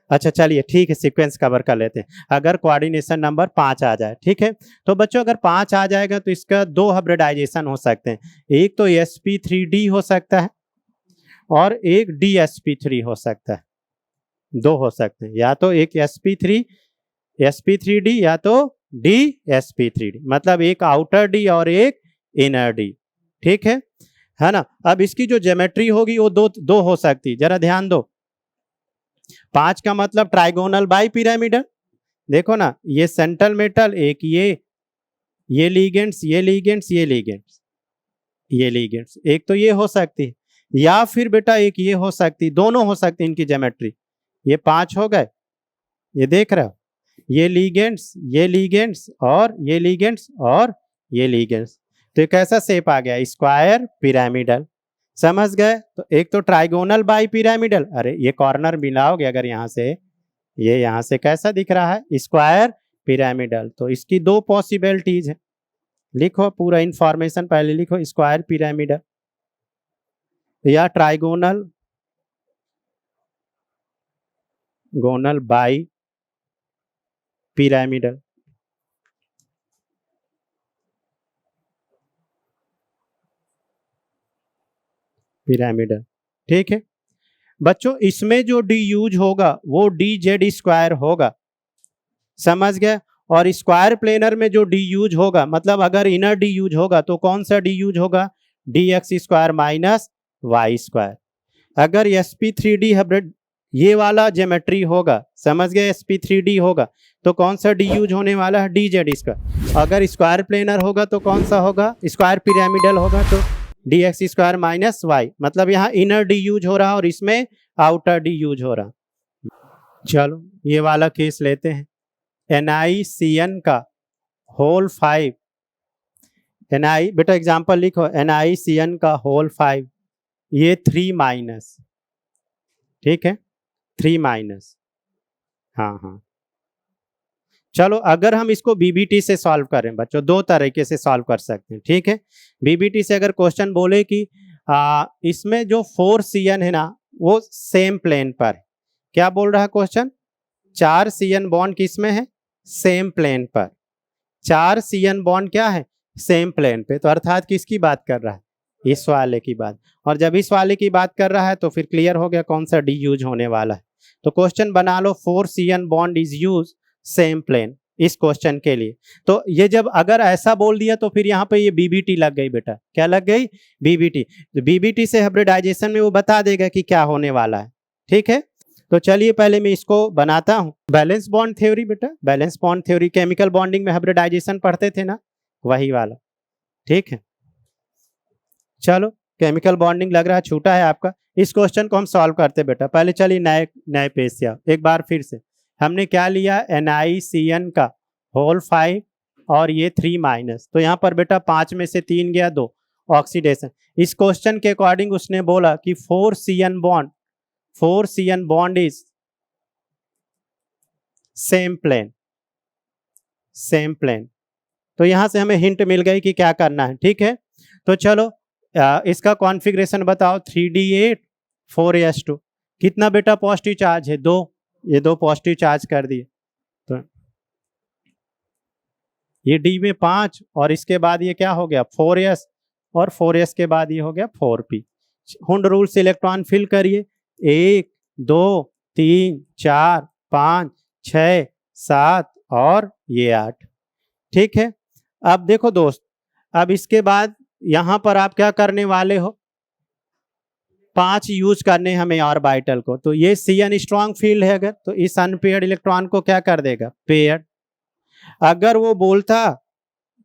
अच्छा चलिए ठीक है, सीक्वेंस कवर कर लेते हैं। अगर कोऑर्डिनेशन नंबर 5 आ जाए, ठीक है, तो बच्चों अगर 5 आ जाएगा तो इसका 2 हाइब्रिडाइजेशन हो सकते हैं, एक तो sp3d हो सकता है और एक dsp3 हो सकता है, 2 हो सकते हैं, या तो एक sp3d या तो dsp3d, मतलब एक आउटर डी और एक इनर डी, ठीक है ना। अब इसकी जो ज्योमेट्री होगी वो दो हो सकती, जरा ध्यान दो। 5 का मतलब ट्राइगोनल बाई पिरामिडल, देखो ना, ये सेंट्रल मेटल, एक ये लीगेंड्स, ये लीगेंड्स, ये लीगेंड्स, ये लीगेंड्स, एक तो ये हो सकती है, या फिर बेटा एक ये हो सकती, दोनों हो सकती इनकी ज्योमेट्री। ये 5 हो गए, ये देख रहे हो, ये लीगेंड्स, ये लीगेंड्स और ये लीगेंड्स और ये लीगेंड्स, तो एक ऐसा शेप आ गया स्क्वायर पिरामिडल, समझ गए। तो एक तो ट्राइगोनल बाई पिरामिडल, अरे ये कॉर्नर मिलाओगे अगर यहाँ से, ये यहाँ से कैसा दिख रहा है स्क्वायर पिरामिडल, तो इसकी 2 पॉसिबिलिटीज है। लिखो पूरा इंफॉर्मेशन पहले लिखो, स्क्वायर पिरामिडल या ट्राइगोनल गोनल बाई पिरामिडल। पिरामिडल, ठीक है बच्चों, इसमें जो डी यूज होगा वो dz² होगा, समझ गए। और स्क्वायर प्लेनर में जो डी यूज होगा, मतलब अगर इनर डी यूज होगा तो कौन सा डी यूज होगा, dx² माइनस y²। अगर sp3d हाइब्रिड ये वाला ज्योमेट्री होगा, समझ गए, sp3d होगा तो कौन सा डी यूज होने वाला है, dz²। अगर स्क्वायर प्लेनर होगा तो कौन सा होगा, स्क्वायर पिरामिडल होगा तो dx² माइनस y, मतलब यहाँ इनर डी यूज हो रहा और इसमें आउटर डी यूज हो रहा। चलो ये वाला केस लेते हैं, NiCN का होल 5, Ni बेटा एग्जांपल लिखो, NiCN का होल 5, ये 3 माइनस, ठीक है 3 माइनस, हाँ। चलो अगर हम इसको बीबीटी से सॉल्व करें बच्चों, 2 तरीके से सॉल्व कर सकते हैं, ठीक है। बीबीटी से अगर क्वेश्चन बोले कि इसमें जो 4CN है ना वो सेम प्लेन पर, क्या बोल रहा है क्वेश्चन, 4CN बॉन्ड किस में है, सेम प्लेन पर, 4CN बॉन्ड क्या है, सेम प्लेन पे, तो अर्थात किसकी बात कर रहा है, इस वाले की बात। और जब इस वाले की बात कर रहा है तो फिर क्लियर हो गया कौन सा डी यूज होने वाला है। तो क्वेश्चन बना लो, 4CN bond is use same plane, इस क्वेश्चन के लिए। तो ये जब अगर ऐसा बोल दिया तो फिर यहाँ पे ये बीबीटी लग गई बेटा, क्या लग गई, बीबीटी। तो बीबीटी से हाइब्रिडाइजेशन में वो बता देगा कि क्या होने वाला है, ठीक है। तो चलिए पहले मैं इसको बनाता हूं, बैलेंस बॉन्ड थ्योरी बेटा, valence bond theory chemical bonding में हाइब्रिडाइजेशन पढ़ते थे ना, वही वाला, ठीक है। चलो केमिकल बॉन्डिंग लग रहा है छूटा है आपका, इस क्वेश्चन को हम सॉल्व करते बेटा। पहले चलिए नए पेज से एक बार फिर से, हमने क्या लिया, NiCN का होल 5 और ये 3 माइनस, तो यहाँ पर बेटा 5 में से 3 गया 2, ऑक्सीडेशन। इस क्वेश्चन के अकॉर्डिंग उसने बोला कि 4CN bond is same plane, तो यहां से हमें हिंट मिल गई कि क्या करना है, ठीक है। तो चलो इसका कॉन्फ़िगरेशन बताओ 3d8 4s2 कितना बेटा पॉजिटिव चार्ज है 2, ये 2 पॉजिटिव चार्ज कर दिए तो ये d में 5 और इसके बाद ये क्या हो गया 4s और 4s के बाद ये हो गया 4p। हुंड रूल से इलेक्ट्रॉन फिल करिए 1 2 3 4 5 6 7 और ये 8। ठीक है, अब देखो दोस्त, अब इसके बाद यहां पर आप क्या करने वाले हो 5 यूज करने हमें ऑर्बिटल को। तो ये Cn स्ट्रॉन्ग फील्ड है अगर, तो इस अनपेयर्ड इलेक्ट्रॉन को क्या कर देगा पेयर्ड। अगर वो बोलता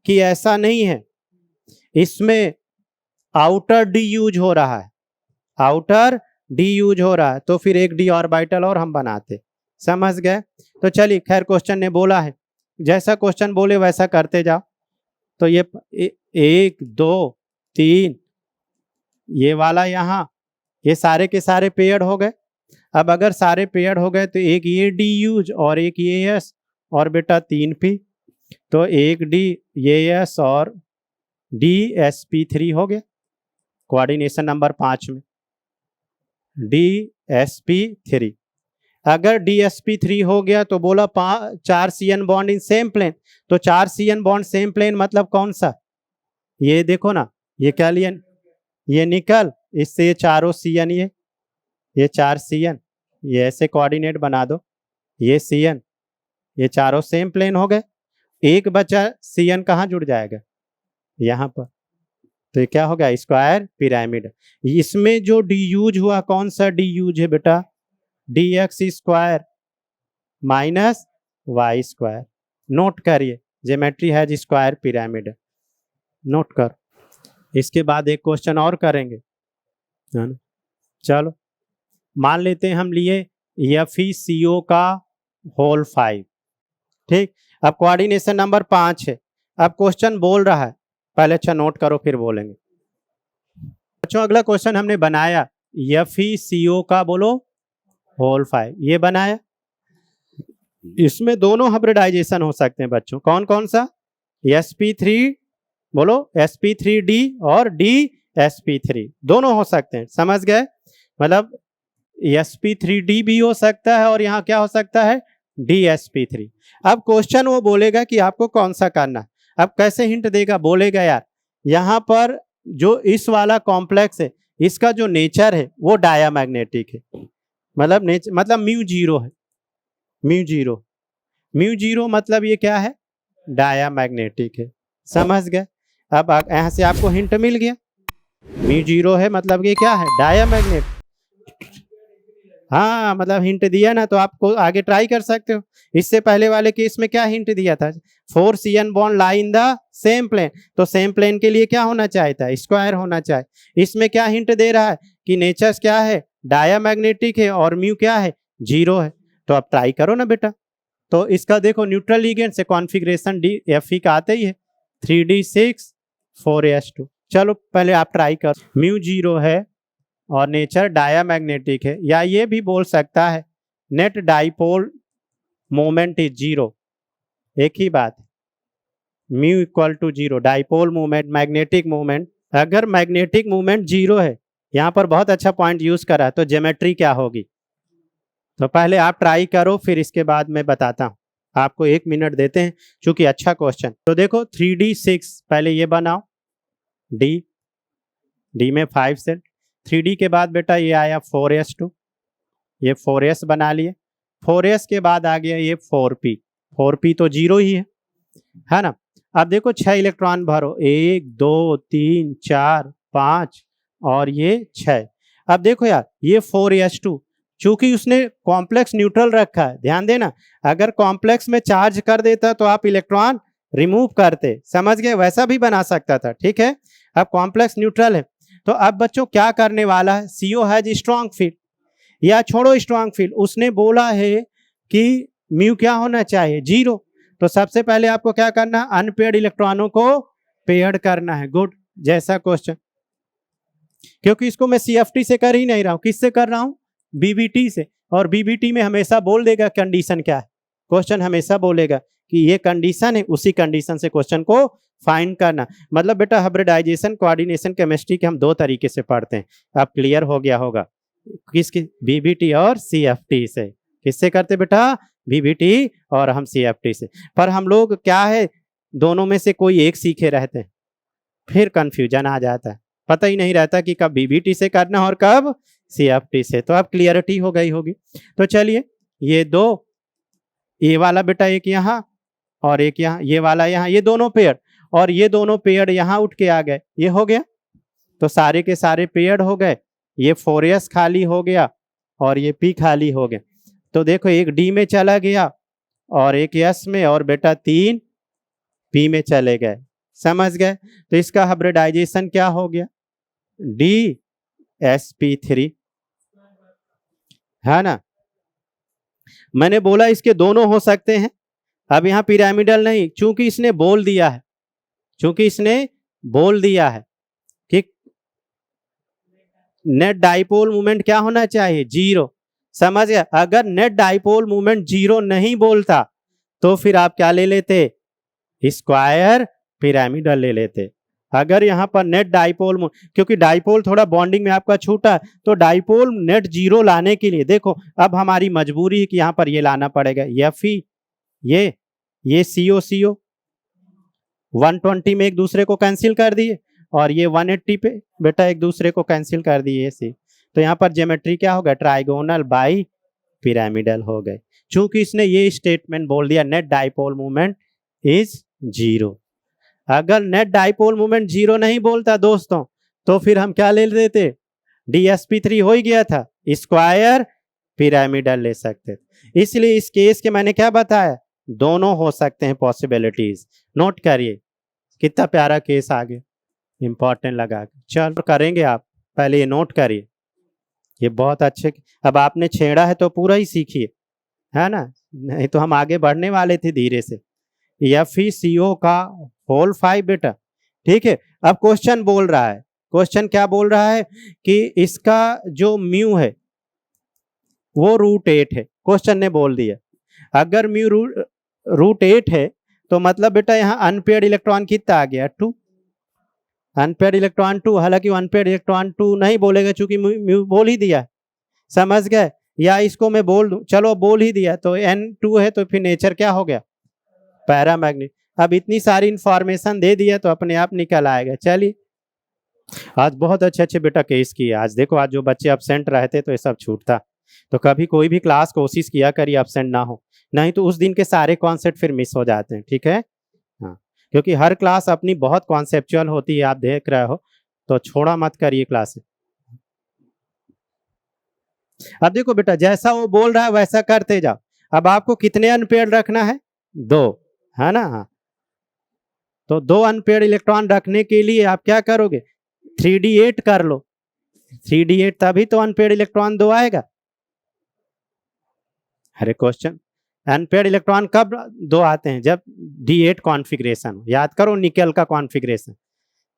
कि ऐसा नहीं है, इसमें आउटर डी यूज हो रहा है, आउटर डी यूज हो रहा है, तो फिर एक डी ऑर्बिटल और हम बनाते। समझ गए? तो चलिए, खैर क्वेश्चन ने बोला है, जैसा क्वेश्चन बोले वैसा करते जाओ। तो ये 1 2 3 ये वाला यहाँ, ये सारे के सारे पेयर्ड हो गए। अब अगर सारे पेयर्ड हो गए तो एक ये डी यूज और एक ये एस और बेटा 3p, तो एक डी ये एस और DsP3 हो गया कोऑर्डिनेशन नंबर 5 में DsP3। अगर DsP3 हो गया तो बोला 4 CN bond in same plane, तो 4 CN बॉन्ड सेम प्लेन मतलब कौन सा, ये देखो ना, ये क्या लिया, ये निकल, इससे ये चारों CN, ये 4 CN, ये ऐसे कोऑर्डिनेट बना दो, ये CN, ये चारों सेम प्लेन हो गए। एक बचा CN कहाँ जुड़ जाएगा यहाँ पर, तो ये क्या हो गया स्क्वायर पिरामिड। इसमें जो डी यूज हुआ कौन सा डी यूज है बेटा, dx square minus Y square. Note करिए, ज्योमेट्री है जी स्क्वायर पिरामिड, नोट कर। इसके बाद एक क्वेश्चन और करेंगे, है ना। चलो मान लेते हैं हम लिए FeCO का होल 5। ठीक, अब कोऑर्डिनेशन नंबर 5 है। अब क्वेश्चन बोल रहा है, पहले अच्छा नोट करो फिर बोलेंगे। बच्चों अगला क्वेश्चन हमने बनाया FeCO का बोलो होल 5, ये बनाया। इसमें दोनों हाइब्रिडाइजेशन हो सकते हैं बच्चों, कौन कौन सा, sp3 बोलो sp3d और dsp3 दोनों हो सकते हैं। समझ गए, मतलब sp3d भी हो सकता है और यहाँ क्या हो सकता है dsp3। अब क्वेश्चन वो बोलेगा कि आपको कौन सा करना है। अब कैसे हिंट देगा, बोलेगा यार यहाँ पर जो इस वाला कॉम्प्लेक्स है, इसका जो नेचर है वो डायामैग्नेटिक है, मतलब म्यू जीरो है, म्यू जीरो मतलब ये क्या है डायामैग्नेटिक है। समझ गए? अब यहाँ से आपको हिंट मिल गया, म्यू जीरो है मतलब ये क्या है डायामैग्नेट। हाँ मतलब हिंट दिया ना, तो आपको आगे ट्राई कर सकते हो। इससे पहले वाले केस में क्या हिंट दिया था, 4 CN bond lie in the same plane, तो सेम प्लेन के लिए क्या होना चाहिए था स्क्वायर होना चाहिए। इसमें क्या हिंट दे रहा है कि नेचर क्या है डायामैग्नेटिक है और म्यू क्या है जीरो है। तो अब ट्राई करो ना बेटा। तो इसका देखो न्यूट्रल लिगेंड से कॉन्फ़िगरेशन Fe का आते ही है 3d6 4s2। चलो पहले आप ट्राई करो, म्यू जीरो है और नेचर डायामैग्नेटिक है, या ये भी बोल सकता है net dipole moment is zero, एक ही बात, mu equal to zero, dipole movement magnetic movement. अगर मैग्नेटिक मूवमेंट जीरो है, यहाँ पर बहुत अच्छा पॉइंट यूज करा, तो ज्योमेट्री क्या होगी। तो पहले आप ट्राई करो, फिर इसके बाद मैं बताता हूँ। आपको 1 मिनट देते हैं क्योंकि अच्छा क्वेश्चन। तो देखो 3d6 पहले ये बनाओ, डी में 5 सेल, 3d के बाद बेटा ये आया 4s2, ये 4s बना लिए, 4s के बाद आ गया ये 4p तो जीरो ही है ना। अब देखो 6 इलेक्ट्रॉन भरो, 1 2 3 4 5 और ये 6। अब देखो यार ये 4s2 चूंकि उसने कॉम्प्लेक्स न्यूट्रल रखा है, ध्यान देना, अगर कॉम्प्लेक्स में चार्ज कर देता तो आप इलेक्ट्रॉन रिमूव करते, समझ गए, वैसा भी बना सकता था। ठीक है, अब कॉम्प्लेक्स न्यूट्रल है। तो अब बच्चों क्या करने वाला है, CO हैज स्ट्रॉन्ग फील्ड, या छोड़ो स्ट्रॉन्ग फील्ड, उसने बोला है कि म्यू क्या होना चाहिए जीरो। तो सबसे पहले आपको क्या करना है, अनपेयर्ड इलेक्ट्रॉनों को पेयर्ड करना है। गुड, जैसा क्वेश्चन, क्योंकि इसको मैं CFT से कर ही नहीं रहा हूं, किससे कर रहा हूं BBT से, और BBT में हमेशा बोल देगा कंडीशन क्या है, क्वेश्चन हमेशा बोलेगा कि ये कंडीशन है, उसी कंडीशन से क्वेश्चन को फाइंड करना। मतलब बेटा हाइब्रिडाइजेशन कोऑर्डिनेशन केमिस्ट्री के हम दो तरीके से पढ़ते हैं, अब क्लियर हो गया होगा। किसकी? बीबीटी और सीएफटी से। किससे करते बेटा? बीबीटी और हम सीएफटी से। पर हम लोग क्या है, दोनों में से कोई एक सीखे रहते हैं, फिर कंफ्यूजन आ जाता है, पता ही नहीं रहता कि कब बीबीटी से करना और कब सीएफटी से। तो अब क्लियरिटी हो गई होगी। तो चलिए ये दो, ये वाला बेटा एक यहाँ और एक यहाँ, ये वाला यहाँ, ये दोनों पेयर और ये दोनों पेयर यहाँ उठ के आ गए, ये हो गया। तो सारे के सारे पेयर हो गए, ये 4s खाली हो गया और ये p खाली हो गया। तो देखो एक d में चला गया और एक s में, और बेटा 3 p में चले गए। समझ गए? तो इसका हाइब्रिडाइजेशन क्या हो गया? DsP3, है ना। मैंने बोला इसके दोनों हो सकते हैं। अब यहाँ पिरामिडल नहीं, चूंकि इसने बोल दिया है, चूंकि इसने बोल दिया है कि नेट डाइपोल मूवमेंट क्या होना चाहिए? 0। समझ गया? अगर नेट डाइपोल मूवमेंट 0 नहीं बोलता तो फिर आप क्या ले लेते? स्क्वायर पिरामिडल ले लेते। अगर यहाँ पर नेट डाइपोल, क्योंकि डाइपोल थोड़ा बॉन्डिंग में आपका छूटा, तो डाइपोल नेट 0 लाने के लिए देखो अब हमारी मजबूरी है कि यहाँ पर ये लाना पड़ेगा। Fe, ये CO 120 में एक दूसरे को कैंसिल कर दिए और ये 180 पे बेटा एक दूसरे को कैंसिल कर दिए सी। तो यहाँ पर ज्योमेट्री क्या हो गया? ट्राइगोनल बाई पिरामिडल हो गए, चूंकि इसने ये स्टेटमेंट बोल दिया नेट डाइपोल मूवमेंट इज 0। अगर नेट डाइपोल मूवमेंट 0 नहीं बोलता दोस्तों, तो फिर हम क्या ले लेते? DsP3 हो ही गया था, स्क्वायर पिरामिडल ले सकते। इसलिए इस केस के मैंने क्या बताया? दोनों हो सकते हैं पॉसिबिलिटीज। नोट करिए, कितना प्यारा केस आ गया, इंपॉर्टेंट लगा। चलो करेंगे, आप पहले ये नोट करिए, ये बहुत अच्छे। अब आपने छेड़ा है तो पूरा ही सीखिए, है ना, नहीं तो हम आगे बढ़ने वाले थे धीरे से। FeCO का होल 5 बेटा, ठीक है। अब क्वेश्चन बोल रहा है, क्वेश्चन क्या बोल रहा है कि इसका जो म्यू है वो √8 है। क्वेश्चन ने बोल दिया अगर म्यू √8 है तो मतलब बेटा यहाँ अनपेयर्ड इलेक्ट्रॉन कितना आ गया? 2। अनपेयर्ड इलेक्ट्रॉन 2, हालांकि अनपेयर्ड इलेक्ट्रॉन 2 नहीं बोलेगा चूंकि म्यू बोल ही दिया। समझ गए? या इसको मैं बोल दूं, चलो बोल ही दिया तो N2 है, तो फिर नेचर क्या हो गया? पैरामैग्नेट। अब इतनी सारी इंफॉर्मेशन दे दिया तो अपने आप निकल आएगा। चलिए आज बहुत अच्छे अच्छे बेटा केस किए। आज देखो, आज जो बच्चे अब्सेंट रहते तो ये सब छूटता। तो कभी कोई भी क्लास कोशिश किया करिए अब्सेंट ना हो, नहीं तो उस दिन के सारे कॉन्सेप्ट फिर मिस हो जाते हैं। ठीक है, हाँ, क्योंकि हर क्लास अपनी बहुत कॉन्सेप्चुअल होती है, आप देख रहे हो, तो छोड़ा मत करिए क्लासेस। अब देखो बेटा, जैसा वो बोल रहा है वैसा करते जाओ। अब आपको कितने अनपेयर्ड रखना है? 2, है ना। हाँ, तो 2 अनपेयर्ड इलेक्ट्रॉन रखने के लिए आप क्या करोगे? 3d8 कर लो। 3d8 तभी तो अनपेयर्ड इलेक्ट्रॉन 2 आएगा। अरे क्वेश्चन, अनपेयर्ड इलेक्ट्रॉन कब 2 आते हैं? जब d8 कॉन्फ़िगरेशन। याद करो निकेल का कॉन्फ़िगरेशन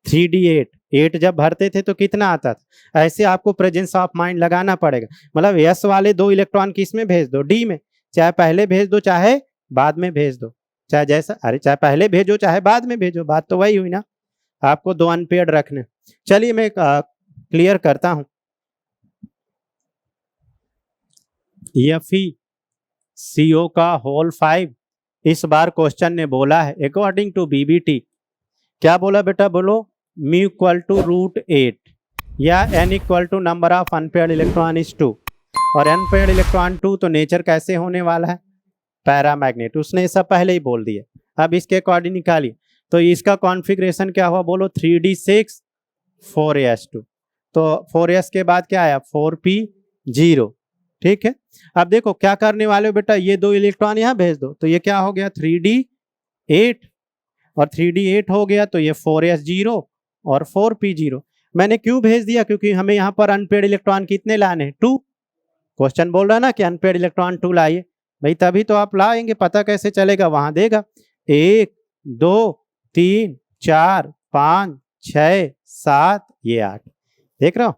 3d8, 8 जब भरते थे तो कितना आता था। ऐसे आपको प्रेजेंस ऑफ माइंड लगाना पड़ेगा। मतलब s वाले 2 इलेक्ट्रॉन किस में भेज दो? d में। चाहे पहले भेज दो चाहे बाद में भेज दो, चाहे जैसा, अरे चाहे पहले भेजो चाहे बाद में भेजो, बात तो वही हुई ना। आपको 2 अनपेयर्ड रखने। चलिए मैं क्लियर करता हूं। FeCO का होल 5 इस बार क्वेश्चन ने बोला है अकॉर्डिंग टू बीबीटी। क्या बोला बेटा? बोलो μ = √8 या n = number of unpaired electron is 2। और अनपेयर्ड इलेक्ट्रॉन 2 तो नेचर कैसे होने वाला है? पैरामैग्नेट। उसने ये सब पहले ही बोल दिया। अब इसके अकॉर्डिंग निकालिए, तो इसका कॉन्फ़िगरेशन क्या हुआ? बोलो 3d6 4s2। तो 4s के बाद क्या आया? 4p0। ठीक है, अब देखो क्या करने वाले हो बेटा, ये 2 इलेक्ट्रॉन यहाँ भेज दो, तो ये क्या हो गया? 3d8 और 3d8 हो गया, तो ये 4s0 और 4p0। मैंने क्यों भेज दिया? क्योंकि हमें यहाँ पर अनपेयर्ड इलेक्ट्रॉन कितने लाने हैं? 2। क्वेश्चन बोल रहा है ना कि अनपेयर्ड इलेक्ट्रॉन 2 लाइए, भाई तभी तो आप लाएंगे। पता कैसे चलेगा? वहां देगा 1 2 3 4 5 6 7, ये 8। देख रहे हो?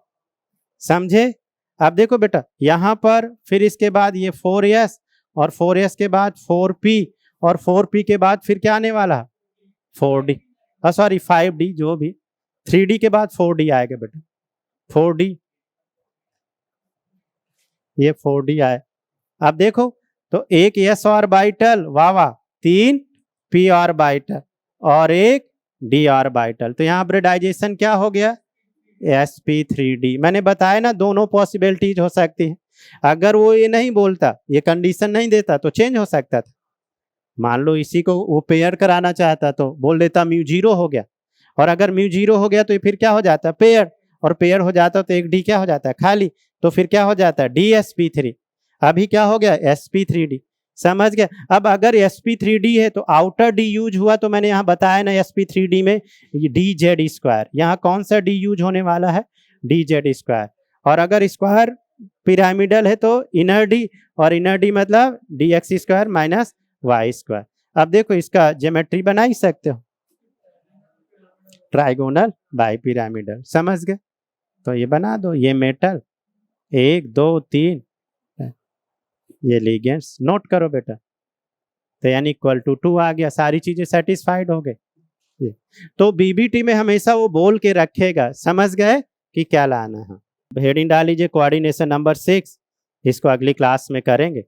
समझे? अब देखो बेटा, यहां पर फिर इसके बाद ये 4s और 4s के बाद 4p और 4p के बाद फिर क्या आने वाला, 4d, सॉरी 5d, जो भी 3d के बाद 4d आएगा बेटा, 4d, ये 4d आए। अब देखो तो एक s ऑर्बिटल, वाह वाह, 3 p ऑर्बिटल और एक d ऑर्बिटल, तो यहाँ हाइब्रिडाइजेशन क्या हो गया, sp3d। मैंने बताया ना दोनों पॉसिबिलिटीज हो सकती है। अगर वो ये नहीं बोलता, ये कंडीशन नहीं देता तो चेंज हो सकता था। मान लो इसी को वो पेयर कराना चाहता तो बोल देता म्यू 0 हो गया, और अगर म्यू 0 हो गया तो फिर क्या हो जाता, पेयर, और पेयर हो जाता तो एक डी क्या हो जाता है, खाली, तो फिर क्या हो जाता है, dsp3। अभी क्या हो गया, sp3d, समझ गए। अब अगर sp3d है तो आउटर डी यूज हुआ, तो मैंने यहाँ बताया ना sp3d में dz², यहाँ कौन सा डी यूज होने वाला है, dz², और अगर स्क्वायर पिरामिडल है तो इनर डी, और इनर डी मतलब dx² माइनस y²। अब देखो इसका ज्योमेट्री बना ही सकते हो, ट्राइगोनल बाई पिरामिडल, समझ गए। तो ये बना दो, ये मेटल 1 2 3, ये लिगेंड्स नोट करो बेटा, तो यानी इक्वल टू 2 आ गया, सारी चीजें सेटिस्फाइड हो गई। तो बीबीटी में हमेशा वो बोल के रखेगा, समझ गए कि क्या लाना है। हेडिंग डाल लीजिए कोऑर्डिनेशन नंबर 6, इसको अगली क्लास में करेंगे।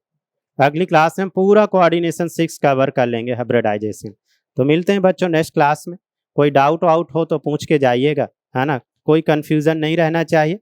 अगली क्लास में पूरा कोऑर्डिनेशन 6 कवर कर लेंगे, हाइब्रिडाइजेशन। तो मिलते हैं बच्चों नेक्स्ट क्लास में। कोई डाउट वाउट हो तो पूछ के जाइएगा, है ना, कोई कंफ्यूजन नहीं रहना चाहिए।